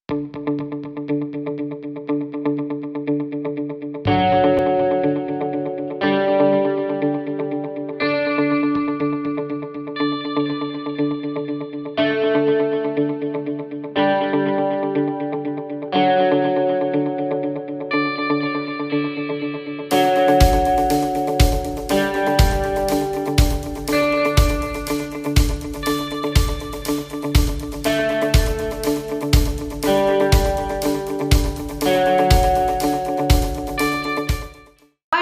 Hi,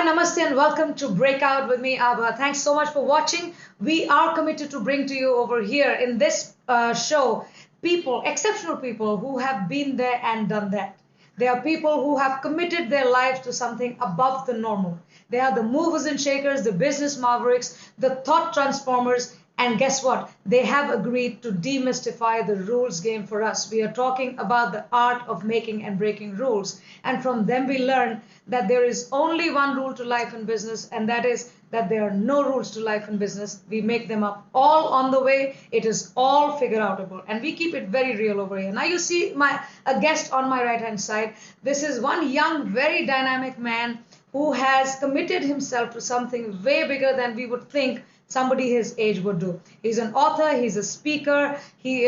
Namaste, and welcome to Breakout with me, Abha. Thanks so much for watching. We are committed to bring to you over here in this show people, exceptional people who have been there and done that. They are people who have committed their lives to something above the normal. They are the movers and shakers, the business mavericks, the thought transformers, and guess what? They have agreed to demystify the rules game for us. We are talking about the art of making and breaking rules. And from them, we learn that there is only one rule to life and business, and that is that there are no rules to life and business. We make them up all on the way. It is all figure outable, and we keep it very real over here. Now you see a guest on my right hand side. This is one young, very dynamic man who has committed himself to something way bigger than we would think somebody his age would do. He's an author, he's a speaker, he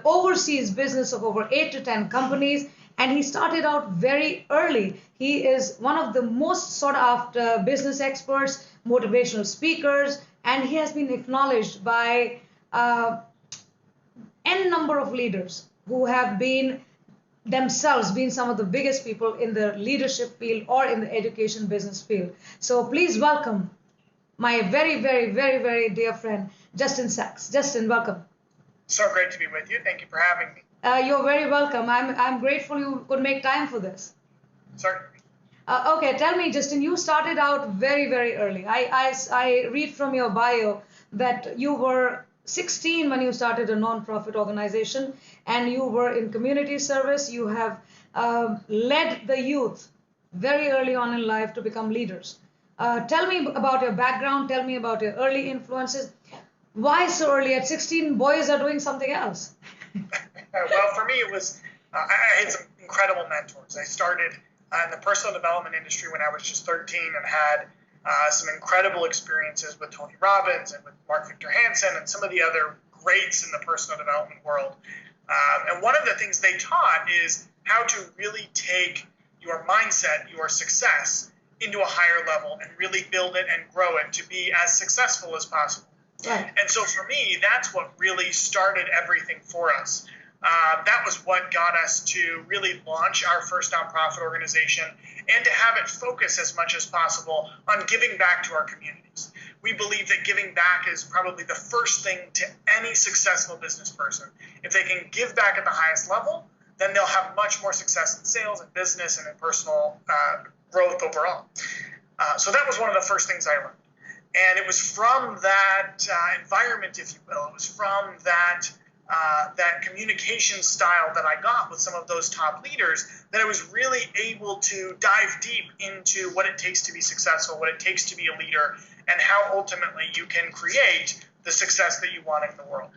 oversees business of over 8 to 10 companies, and he started out very early. He is one of the most sought after business experts, motivational speakers, and he has been acknowledged by n number of leaders who have been themselves been some of the biggest people in the leadership field or in the education business field. So please welcome my very, very, very, very dear friend, Justin Sachs. Justin, welcome. So great to be with you. Thank you for having me. You're very welcome. I'm grateful you could make time for this. Certainly. Okay, tell me, Justin, you started out very, very early. I read from your bio that you were 16 when you started a non-profit organization, and you were in community service. You have led the youth very early on in life to become leaders. Tell me about your background. Tell me about your early influences. Why so early? At 16, boys are doing something else. Well, for me, it was I had some incredible mentors. I started in the personal development industry when I was just 13 and had some incredible experiences with Tony Robbins and with Mark Victor Hansen and some of the other greats in the personal development world. And one of the things they taught is how to really take your mindset, your success, into a higher level and really build it and grow it to be as successful as possible. Right. And so for me, that's what really started everything for us. That was what got us to really launch our first nonprofit organization and to have it focus as much as possible on giving back to our communities. We believe that giving back is probably the first thing to any successful business person. If they can give back at the highest level, then they'll have much more success in sales and business and in personal growth overall. So that was one of the first things I learned. And it was from that environment, if you will, it was from that communication style that I got with some of those top leaders that I was really able to dive deep into what it takes to be successful, what it takes to be a leader, and how ultimately you can create the success that you want in the world.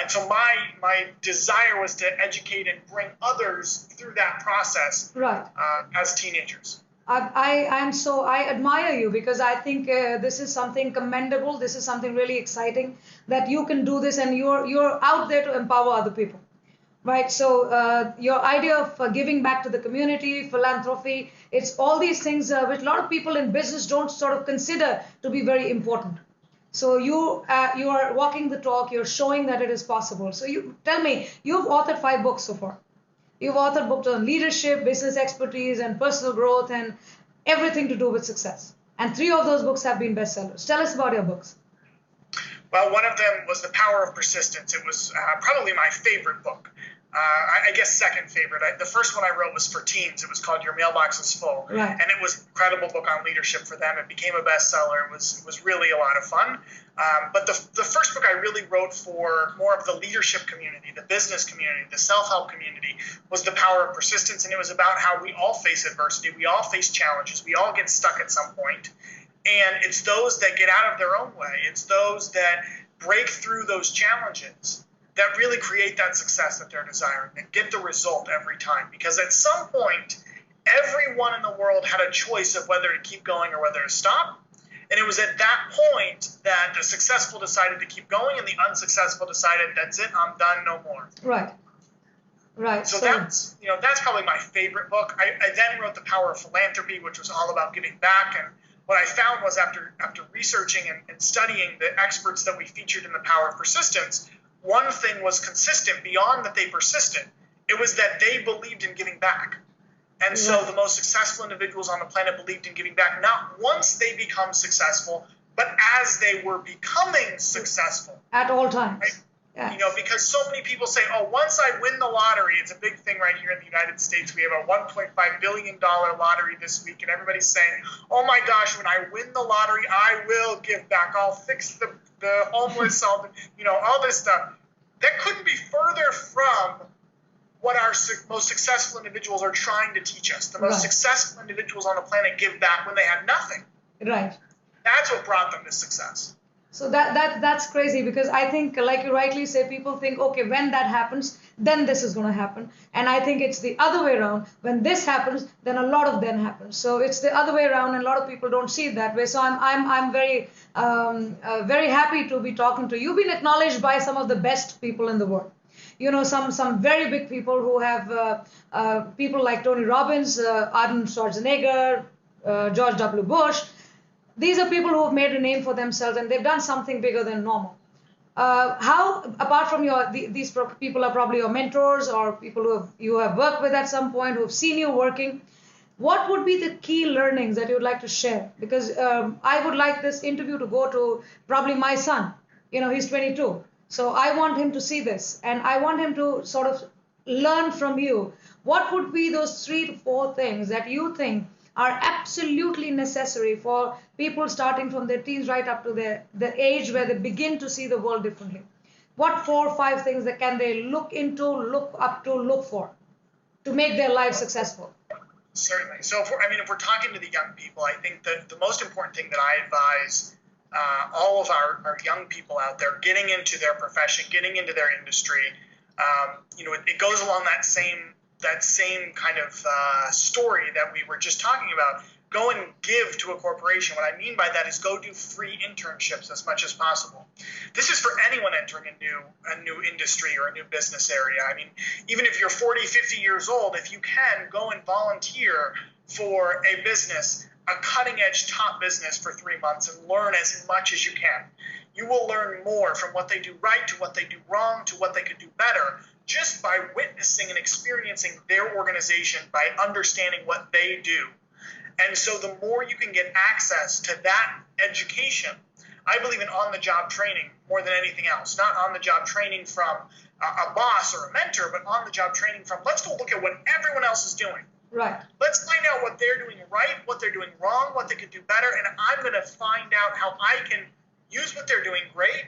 And so my desire was to educate and bring others through that process. Right. As teenagers. I admire you because I think this is something commendable. This is something really exciting that you can do this and you're out there to empower other people, right? So your idea of giving back to the community, philanthropy, it's all these things which a lot of people in business don't sort of consider to be very important. So you are walking the talk. You're showing that it is possible. So you tell me, you've authored 5 books so far. You've authored books on leadership, business expertise, and personal growth, and everything to do with success. And 3 of those books have been bestsellers. Tell us about your books. Well, one of them was The Power of Persistence. It was probably my favorite book. I guess second favorite. The first one I wrote was for teens. It was called Your Mailbox is Full. Right. And it was an incredible book on leadership for them. It became a bestseller. It was really a lot of fun. But the first book I really wrote for more of the leadership community, the business community, the self-help community, was The Power of Persistence. And it was about how we all face adversity. We all face challenges. We all get stuck at some point. And it's those that get out of their own way. It's those that break through those challenges that really create that success that they're desiring, that get the result every time. Because at some point, everyone in the world had a choice of whether to keep going or whether to stop. And it was at that point that the successful decided to keep going and the unsuccessful decided, that's it, I'm done, no more. Right. Right. So that's probably my favorite book. I then wrote The Power of Philanthropy, which was all about giving back. And what I found was after researching and studying the experts that we featured in The Power of Persistence, one thing was consistent beyond that they persisted. It was that they believed in giving back. And so the most successful individuals on the planet believed in giving back, not once they become successful, but as they were becoming successful. At all times. Right? Yes. You know, because so many people say, oh, once I win the lottery, it's a big thing right here in the United States. We have a $1.5 billion lottery this week, and everybody's saying, oh my gosh, when I win the lottery, I will give back. I'll fix the homeless, all this stuff. That couldn't be further from what our most successful individuals are trying to teach us. The most successful individuals on the planet give back when they had nothing. Right. That's what brought them to success. So that's crazy, because I think, like you rightly say, people think, okay, when that happens, then this is going to happen. And I think it's the other way around. When this happens, then a lot of then happens. So it's the other way around, and a lot of people don't see it that way. So I'm very very happy to be talking to you. You've been acknowledged by some of the best people in the world. You know, some very big people who have people like Tony Robbins, Arnold Schwarzenegger, George W. Bush. These are people who have made a name for themselves, and they've done something bigger than normal. How, apart from these people are probably your mentors or people who you have worked with at some point, who have seen you working, what would be the key learnings that you would like to share? Because I would like this interview to go to probably my son. You know, he's 22. So I want him to see this, and I want him to sort of learn from you. What would be those 3 to 4 things that you think are absolutely necessary for people starting from their teens right up to the age where they begin to see the world differently? What 4 or 5 things that can they look into, look up to, look for to make their life successful? Certainly. So if we're talking to the young people, I think that the most important thing that I advise all of our young people out there getting into their profession, getting into their industry, it goes along that same kind of story that we were just talking about. Go and give to a corporation. What I mean by that is go do free internships as much as possible. This is for anyone entering a new industry or a new business area. I mean, even if you're 40, 50 years old, if you can, go and volunteer for a business, a cutting-edge top business for 3 months, and learn as much as you can. You will learn more from what they do right to what they do wrong to what they could do better, just by witnessing and experiencing their organization, by understanding what they do. And so the more you can get access to that education, I believe in on-the-job training more than anything else. Not on-the-job training from a boss or a mentor, but on-the-job training from, let's go look at what everyone else is doing. Right. Let's find out what they're doing right, what they're doing wrong, what they could do better, and I'm going to find out how I can use what they're doing great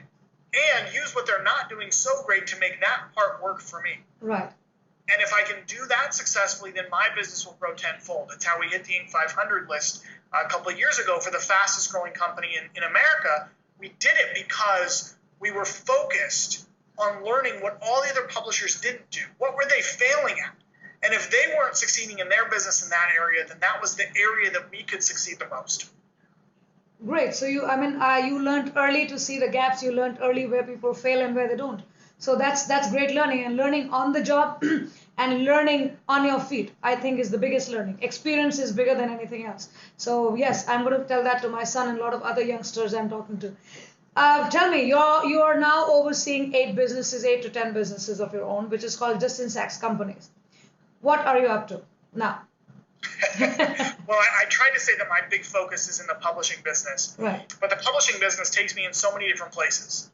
and use what they're not doing so great to make that part work for me. Right. And if I can do that successfully, then my business will grow tenfold. It's how we hit the Inc. 500 list a couple of years ago for the fastest growing company in America. We did it because we were focused on learning what all the other publishers didn't do. What were they failing at? And if they weren't succeeding in their business in that area, then that was the area that we could succeed the most. Great. So you learned early to see the gaps. You learned early where people fail and where they don't. So that's great learning, and learning on the job and learning on your feet, I think, is the biggest learning. Experience is bigger than anything else. So yes, I'm going to tell that to my son and a lot of other youngsters I'm talking to. Tell me, you are now overseeing 8 to 10 businesses of your own, which is called Justin Sachs Companies. What are you up to now? Well, I try to say that my big focus is in the publishing business. Right. But the publishing business takes me in so many different places.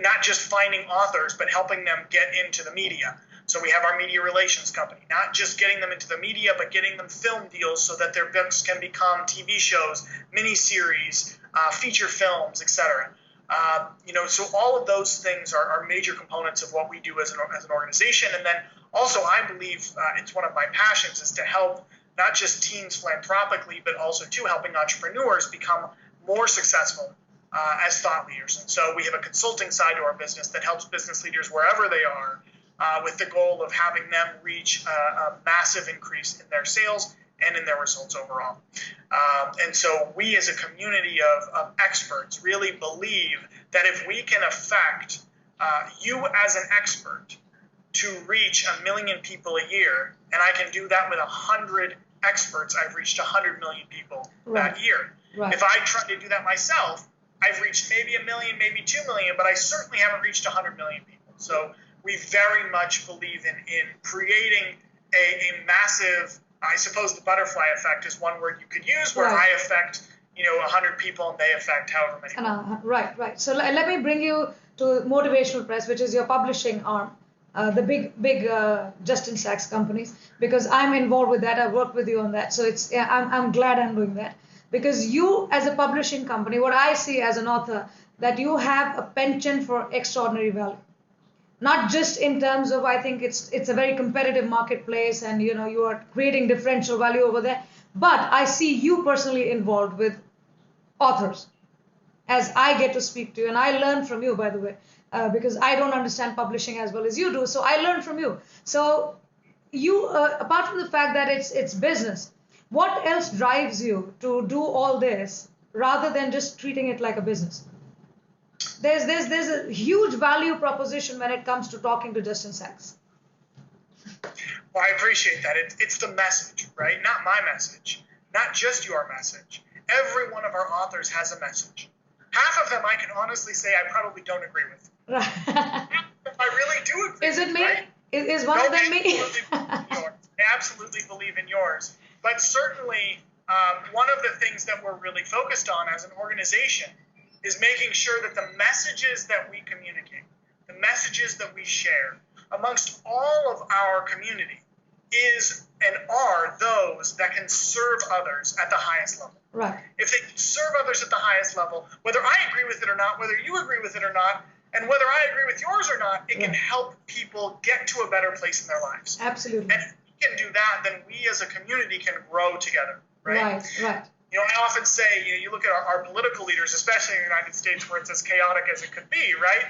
Not just finding authors, but helping them get into the media. So we have our media relations company, not just getting them into the media, but getting them film deals so that their books can become TV shows, miniseries, feature films, etc. So all of those things are major components of what we do as an organization. And then also, I believe it's one of my passions is to help not just teens philanthropically, but also helping entrepreneurs become more successful as thought leaders. And so we have a consulting side to our business that helps business leaders wherever they are with the goal of having them reach a massive increase in their sales and in their results overall. And so we as a community of experts really believe that if we can affect you as an expert to reach 1 million people a year, and I can do that with 100 experts, I've reached 100 million people that year. Right. If I try to do that myself, I've reached maybe 1 million, maybe 2 million, but I certainly haven't reached 100 million people. So we very much believe in creating a massive, I suppose the butterfly effect is one word you could use, where I affect 100 people and they affect however many people. Right. So let me bring you to Motivational Press, which is your publishing arm. The big Justin Sachs companies, because I'm involved with that. I've worked with you on that. So I'm glad I'm doing that. Because you, as a publishing company, what I see as an author, that you have a penchant for extraordinary value. Not just in terms of, I think it's a very competitive marketplace and, you are creating differential value over there. But I see you personally involved with authors, as I get to speak to you. And I learn from you, by the way. Because I don't understand publishing as well as you do, so I learn from you. So you, apart from the fact that it's business, what else drives you to do all this rather than just treating it like a business? There's a huge value proposition when it comes to talking to Justin Sachs. Well, I appreciate that. It's the message, right? Not my message, not just your message. Every one of our authors has a message. Half of them I can honestly say I probably don't agree with. Right. I really do agree. Is it me? Right? Is one of them me? I absolutely believe in yours. But certainly, one of the things that we're really focused on as an organization is making sure that the messages that we communicate, the messages that we share amongst all of our community is and are those that can serve others at the highest level. Right. If they can serve others at the highest level, whether I agree with it or not, whether you agree with it or not, and whether I agree with yours or not, it can help people get to a better place in their lives. Absolutely. And if we can do that, then we as a community can grow together, right? Right. I often say, you look at our political leaders, especially in the United States, where it's as chaotic as it could be, right?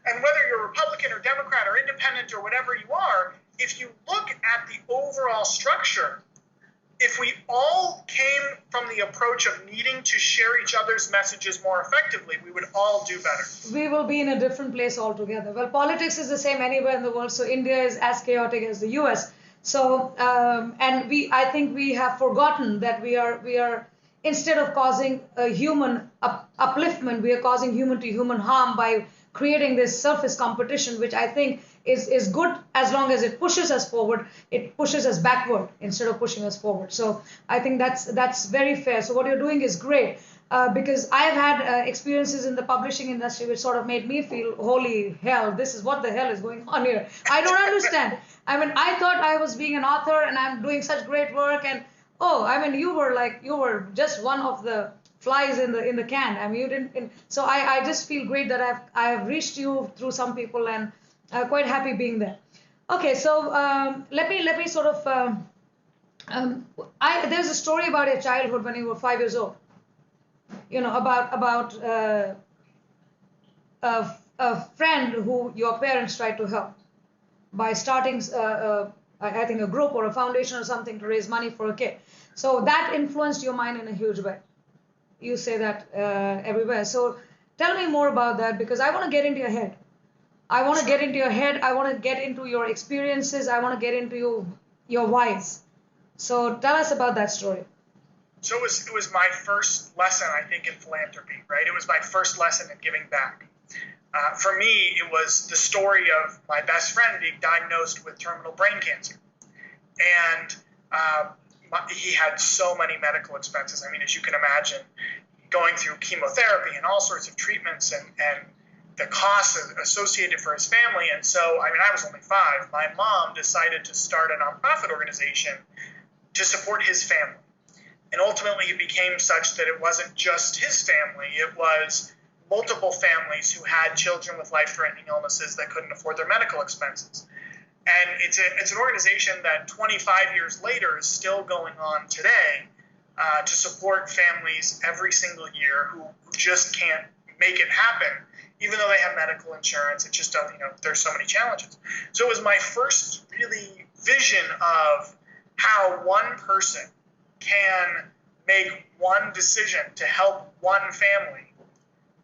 And whether you're Republican or Democrat or independent or whatever you are, if you look at the overall structure, if we all came from the approach of needing to share each other's messages more effectively, we would all do better. We will be in a different place altogether. Well, politics is the same anywhere in the world, so India is as chaotic as the US. So, and I think we have forgotten that we are instead of causing a human upliftment, we are causing human-to-human harm by creating this surface competition, which I think is good as long as it pushes us forward. It pushes us backward instead of pushing us forward. So I think that's very fair. So what you're doing is great, because I've had experiences in the publishing industry which sort of made me feel, holy hell, what the hell is going on here? I don't understand. I mean, I thought I was being an author and I'm doing such great work, and you were just one of the flies in the can. I mean, you didn't. So I just feel great that I have reached you through some people, and I'm quite happy being there. Okay, so let me sort of. There's a story about your childhood when you were 5 years old. About a friend who your parents tried to help by starting, I think, a group or a foundation or something to raise money for a kid. So that influenced your mind in a huge way. You say that everywhere. So tell me more about that, because I want to get into your head. I want to get into your head. I want to get into your experiences. I want to get into your whys. So tell us about that story. So it was my first lesson, I think, in philanthropy, right? It was my first lesson in giving back. For me, it was the story of my best friend being diagnosed with terminal brain cancer. And he had so many medical expenses. I mean, as you can imagine, going through chemotherapy and all sorts of treatments and the costs associated for his family. And so, I mean, I was only 5. My mom decided to start a nonprofit organization to support his family. And ultimately, it became such that it wasn't just his family. It was multiple families who had children with life-threatening illnesses that couldn't afford their medical expenses. And it's an organization that 25 years later is still going on today to support families every single year who just can't make it happen, even though they have medical insurance. It just doesn't, there's so many challenges. So it was my first really vision of how one person can make one decision to help one family,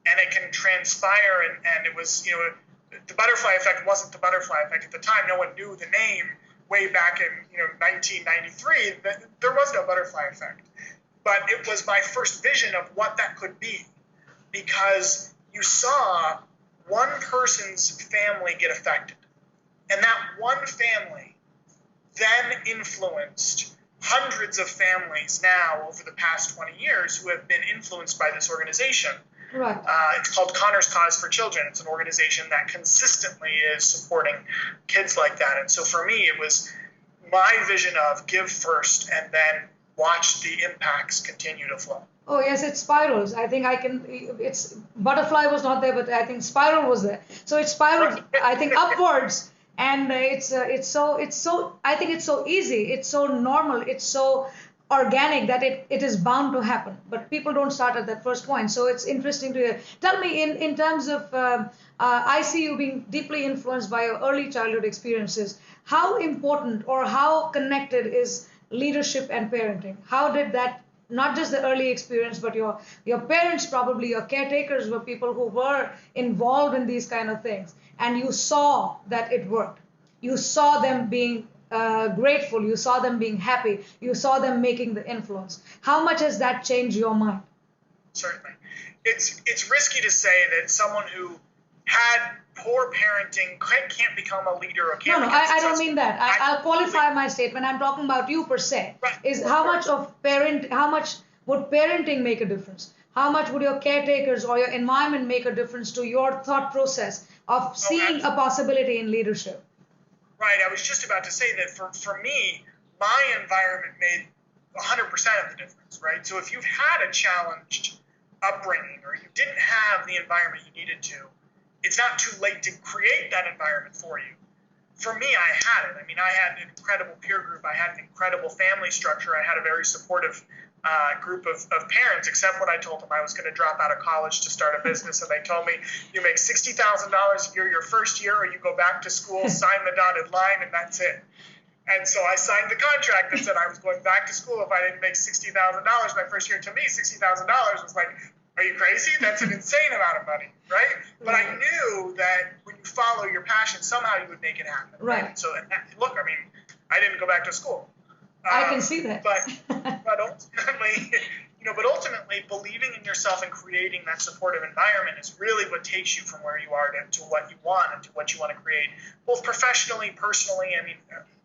and it can transpire. And it was, the butterfly effect wasn't the butterfly effect at the time. No one knew the name way back in 1993. There was no butterfly effect, but it was my first vision of what that could be, because you saw one person's family get affected, and that one family then influenced hundreds of families now over the past 20 years who have been influenced by this organization. Right. It's called Connor's Cause for Children. It's an organization that consistently is supporting kids like that. And so for me, it was my vision of give first and then watch the impacts continue to flow. Oh yes, it spirals. I think it's butterfly was not there, but I think spiral was there. So it spiraled, I think, upwards. And it's so I think it's so easy, it's so normal, it's so organic that it is bound to happen. But people don't start at that first point. So it's interesting to hear. Tell me, in terms of, I see you being deeply influenced by your early childhood experiences. How important or how connected is leadership and parenting? How did that, not just the early experience, but your parents, probably your caretakers, were people who were involved in these kind of things, and you saw that it worked. You saw them being grateful. You saw them being happy. You saw them making the influence. How much has that changed your mind? Certainly. It's risky to say that someone who had poor parenting can't become a leader or can't. No, I don't mean that. I'll qualify my statement. I'm talking about you per se. Right. Is how much would parenting make a difference? How much would your caretakers or your environment make a difference to your thought process of seeing a possibility in leadership? Right. I was just about to say that for me, my environment made 100% of the difference, right? So if you've had a challenged upbringing or you didn't have the environment you needed to, it's not too late to create that environment for you. For me, I had it. I mean, I had an incredible peer group. I had an incredible family structure. I had a very supportive group of parents, except when I told them I was going to drop out of college to start a business. And they told me, you make $60,000 a year your first year, or you go back to school, sign the dotted line, and that's it. And so I signed the contract that said I was going back to school if I didn't make $60,000 my first year. To me, $60,000 was like, are you crazy? That's an insane amount of money, right? But I knew that when you follow your passion, somehow you would make it happen. Right. So look, I mean, I didn't go back to school. I can see that. But ultimately, believing in yourself and creating that supportive environment is really what takes you from where you are to what you want and to what you want to create, both professionally, personally. I mean,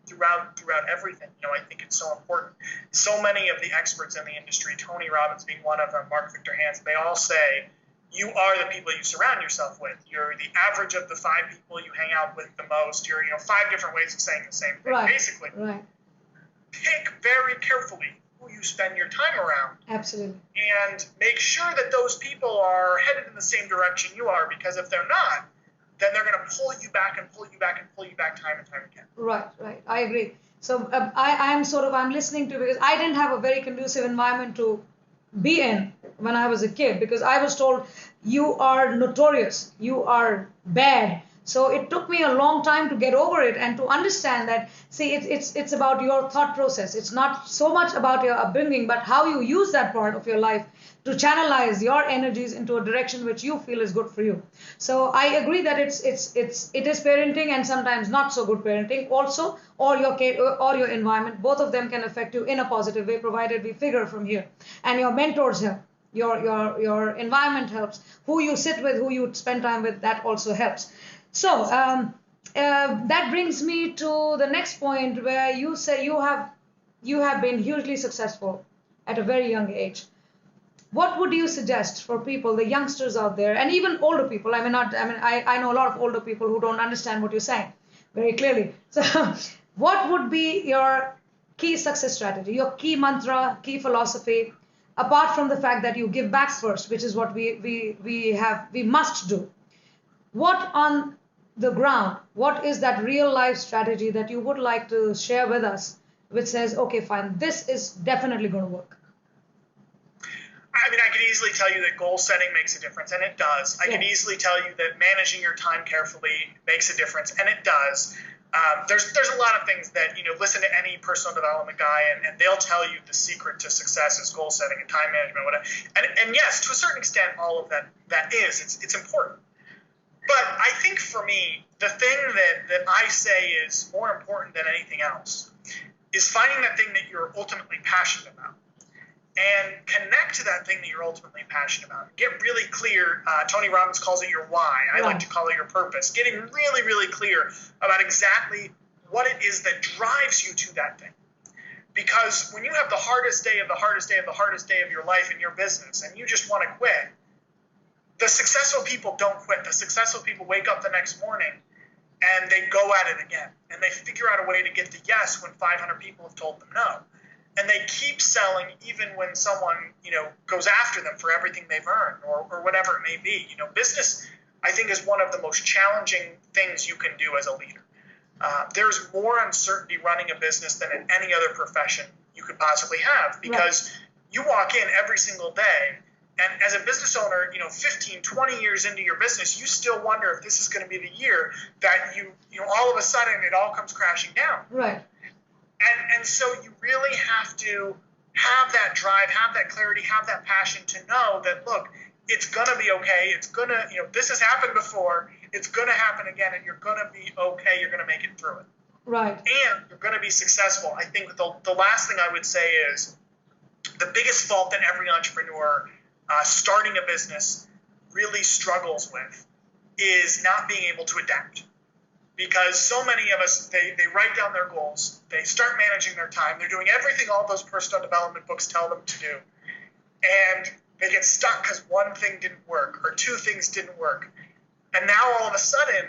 throughout everything. I think it's so important. So many of the experts in the industry, Tony Robbins being one of them, Mark Victor Hansen, they all say you are the people you surround yourself with. You're the average of the 5 people you hang out with the most. You're 5 different ways of saying the same thing. Right. Basically, pick very carefully who you spend your time around. Absolutely. And make sure that those people are headed in the same direction you are, because if they're not, then they're going to pull you back and pull you back and pull you back time and time again. Right. I agree. So I'm listening to, because I didn't have a very conducive environment to be in when I was a kid, because I was told you are notorious, you are bad. So it took me a long time to get over it and to understand that, see, it's about your thought process. It's not so much about your upbringing, but how you use that part of your life to channelize your energies into a direction which you feel is good for you. So I agree that it is parenting and sometimes not so good parenting also, or your environment. Both of them can affect you in a positive way, provided we figure from here. And your mentors help. Your environment helps. Who you sit with, who you spend time with, that also helps. So that brings me to the next point, where you say you have been hugely successful at a very young age. What would you suggest for people, the youngsters out there, and even older people? I know a lot of older people who don't understand what you're saying very clearly. So what would be your key success strategy, your key mantra, key philosophy, apart from the fact that you give back first, which is what we must do? What on the ground, what is that real life strategy that you would like to share with us, which says, okay, fine, this is definitely going to work? mean, I could easily tell you that goal setting makes a difference, and it does. I could easily tell you that managing your time carefully makes a difference, and it does. There's a lot of things that, listen to any personal development guy, and they'll tell you the secret to success is goal setting and time management, whatever. And yes, to a certain extent, all of that is. It's important. But I think for me, the thing that I say is more important than anything else is finding that thing that you're ultimately passionate about and connect to that thing that you're ultimately passionate about. Get really clear. Tony Robbins calls it your why. I like to call it your purpose. Getting really, really clear about exactly what it is that drives you to that thing. Because when you have the hardest day of the hardest day of the hardest day of your life in your business and you just want to quit, the successful people don't quit. The successful people wake up the next morning and they go at it again. And they figure out a way to get the yes when 500 people have told them no. And they keep selling even when someone, goes after them for everything they've earned or whatever it may be. Business, I think, is one of the most challenging things you can do as a leader. There's more uncertainty running a business than in any other profession you could possibly have because you walk in every single day. And as a business owner, 15, 20 years into your business, you still wonder if this is going to be the year that you all of a sudden it all comes crashing down. Right. And so you really have to have that drive, have that clarity, have that passion to know that, look, it's going to be okay. It's going to, this has happened before. It's going to happen again, and you're going to be okay. You're going to make it through it. Right. And you're going to be successful. I think the last thing I would say is the biggest fault that every entrepreneur starting a business really struggles with is not being able to adapt. Because so many of us, they write down their goals, they start managing their time, they're doing everything all those personal development books tell them to do, and they get stuck because one thing didn't work or two things didn't work. And now all of a sudden,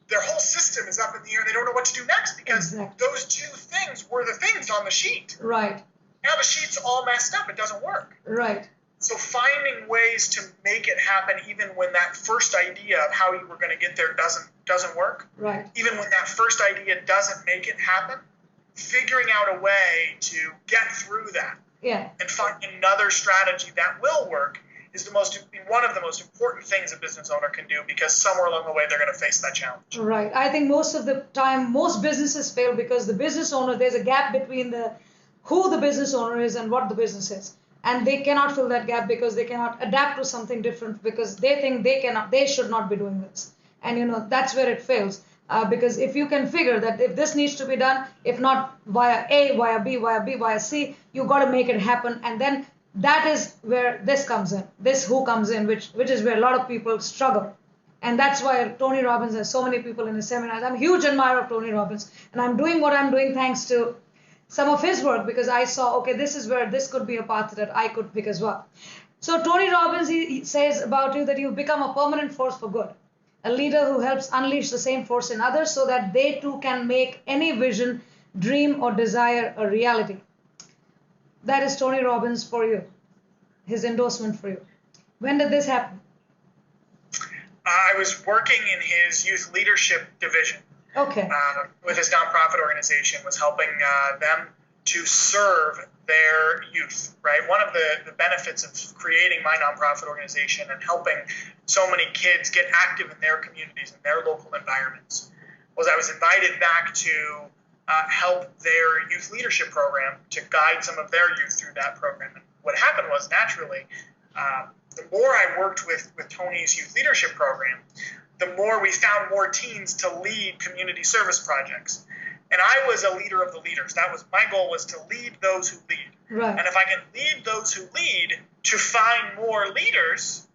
their whole system is up in the air. They don't know what to do next because those two things were the things on the sheet. Right. Now the sheet's all messed up. It doesn't work. Right. So finding ways to make it happen even when that first idea of how you were going to get there doesn't work. Right. Even when that first idea doesn't make it happen, figuring out a way to get through that and find another strategy that will work is one of the most important things a business owner can do, because somewhere along the way they're going to face that challenge. Right. I think most of the time most businesses fail because the business owner, there's a gap between who the business owner is and what the business is. And they cannot fill that gap because they cannot adapt to something different because they think they should not be doing this. And that's where it fails. Because if you can figure that if this needs to be done, if not via A, via B, via B, via C, you got to make it happen. And then that is where this comes in, this who comes in, which is where a lot of people struggle. And that's why Tony Robbins has so many people in his seminars. I'm a huge admirer of Tony Robbins. And I'm doing what I'm doing thanks to some of his work because I saw, okay, this is where this could be a path that I could pick as well. So Tony Robbins, he says about you that you've become a permanent force for good. A leader who helps unleash the same force in others so that they too can make any vision, dream, or desire a reality. That is Tony Robbins for you, his endorsement for you. When did this happen? I was working in his youth leadership division. Okay. With his nonprofit organization, was helping them to serve their youth, right? One of the benefits of creating my nonprofit organization and helping so many kids get active in their communities and their local environments was I was invited back to help their youth leadership program, to guide some of their youth through that program. And what happened was, naturally, the more I worked with Tony's youth leadership program, the more we found more teens to lead community service projects. And I was a leader of the leaders. That was my goal, was to lead those who lead. Right. And if I can lead those who lead to find more leaders,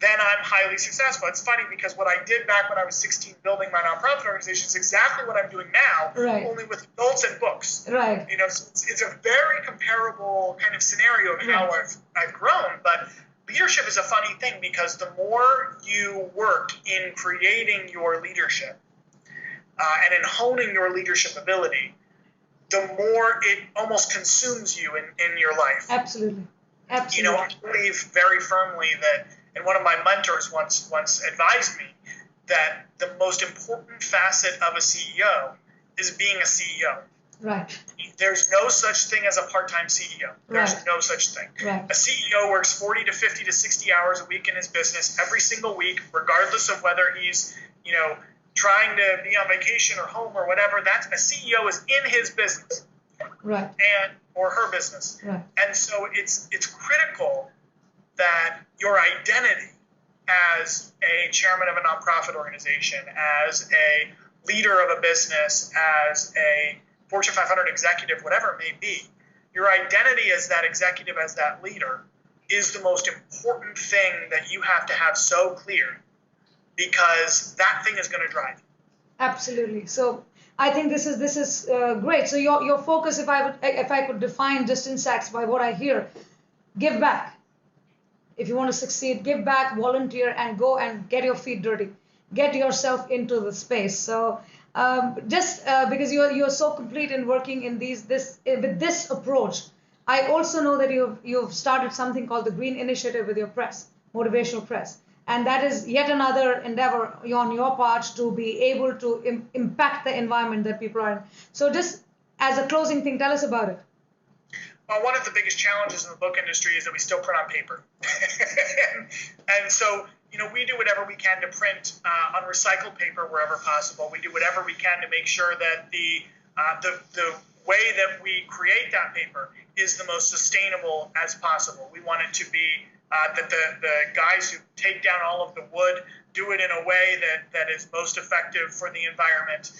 then I'm highly successful. It's funny because what I did back when I was 16 building my nonprofit organization is exactly what I'm doing now, only with adults and books. Right. So it's a very comparable kind of scenario of how I've grown. But leadership is a funny thing because the more you work in creating your leadership and in honing your leadership ability, the more it almost consumes you in your life. Absolutely. I believe very firmly that, and one of my mentors once advised me that the most important facet of a CEO is being a CEO. Right. There's no such thing as a part-time CEO. There's Right. no such thing. Right. A CEO works 40 to 50 to 60 hours a week in his business every single week, regardless of whether he's, trying to be on vacation or home or whatever. That's a CEO is in his business. Right. Or her business. Right. And so it's critical that your identity as a chairman of a nonprofit organization, as a leader of a business, as a Fortune 500 executive, whatever it may be, your identity as that executive, as that leader, is the most important thing that you have to have so clear, because that thing is going to drive you. Absolutely. So I think this is great. So your focus, if I could define Justin Sachs by what I hear, give back. If you want to succeed, give back, volunteer, and go and get your feet dirty. Get yourself into the space. So just because you're so complete in working in with this approach, I also know that you've started something called the Green Initiative with your press, motivational press, and that is yet another endeavor on your part to be able to impact the environment that people are in. So just as a closing thing, tell us about it. Well, one of the biggest challenges in the book industry is that we still print on paper. and so, we do whatever we can to print on recycled paper wherever possible. We do whatever we can to make sure that the way that we create that paper is the most sustainable as possible. We want it to be that the guys who take down all of the wood do it in a way that is most effective for the environment.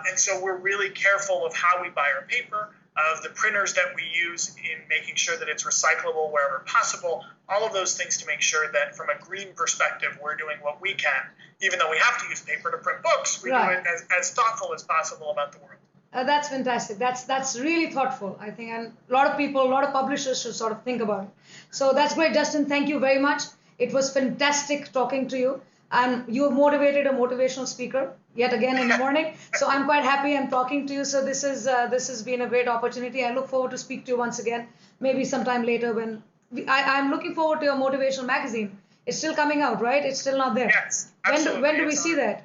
And so we're really careful of how we buy our paper, of the printers that we use, in making sure that it's recyclable wherever possible, all of those things to make sure that from a green perspective, we're doing what we can. Even though we have to use paper to print books, we do it as thoughtful as possible about the world. That's fantastic. That's really thoughtful, I think, and a lot of publishers should sort of think about it. So that's great, Justin. Thank you very much. It was fantastic talking to you. And you motivated a motivational speaker yet again in the morning. So I'm quite happy I'm talking to you. So this has been a great opportunity. I look forward to speak to you once again, maybe sometime later when I'm looking forward to your motivational magazine. It's still coming out, right? It's still not there. Yes, absolutely. When do we see that?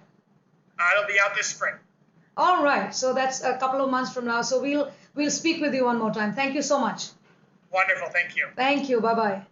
It'll be out this spring. All right. So that's a couple of months from now. So we'll speak with you one more time. Thank you so much. Wonderful. Thank you. Thank you. Bye-bye.